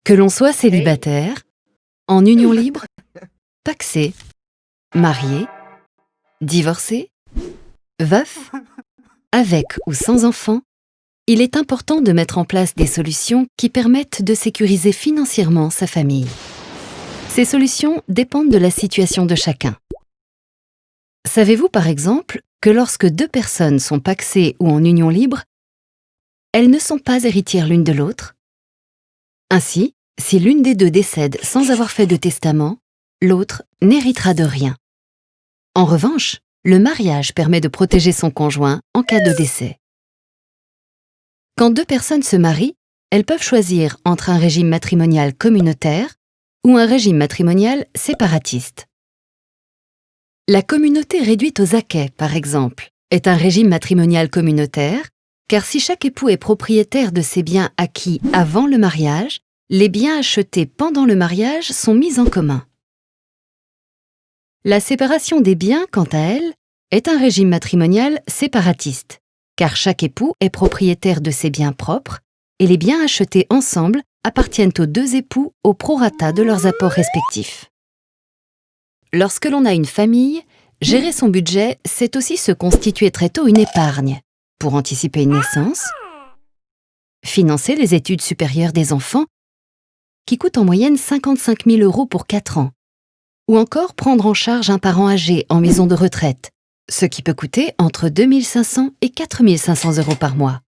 Que l'on soit célibataire, en union libre, pacsé, marié, divorcé, veuf, avec ou sans enfant, il est important de mettre en place des solutions qui permettent de sécuriser financièrement sa famille. Ces solutions dépendent de la situation de chacun. Savez-vous par exemple que lorsque deux personnes sont pacsées ou en union libre, elles ne sont pas héritières l'une de l'autre? Ainsi, si l'une des deux décède sans avoir fait de testament, l'autre n'héritera de rien. En revanche, le mariage permet de protéger son conjoint en cas de décès. Quand deux personnes se marient, elles peuvent choisir entre un régime matrimonial communautaire ou un régime matrimonial séparatiste. La communauté réduite aux acquêts, par exemple, est un régime matrimonial communautaire, car si chaque époux est propriétaire de ses biens acquis avant le mariage, les biens achetés pendant le mariage sont mis en commun. La séparation des biens, quant à elle, est un régime matrimonial séparatiste, car chaque époux est propriétaire de ses biens propres et les biens achetés ensemble appartiennent aux deux époux au prorata de leurs apports respectifs. Lorsque l'on a une famille, gérer son budget, c'est aussi se constituer très tôt une épargne pour anticiper une naissance, financer les études supérieures des enfants, qui coûtent en moyenne 55 000 € pour 4 ans, ou encore prendre en charge un parent âgé en maison de retraite, ce qui peut coûter entre 2 500 et 4 500 € par mois.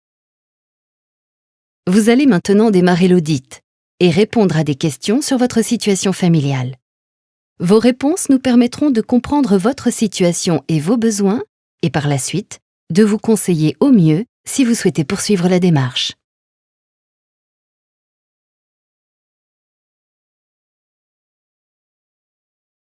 Vous allez maintenant démarrer l'audit et répondre à des questions sur votre situation familiale. Vos réponses nous permettront de comprendre votre situation et vos besoins et par la suite, de vous conseiller au mieux si vous souhaitez poursuivre la démarche.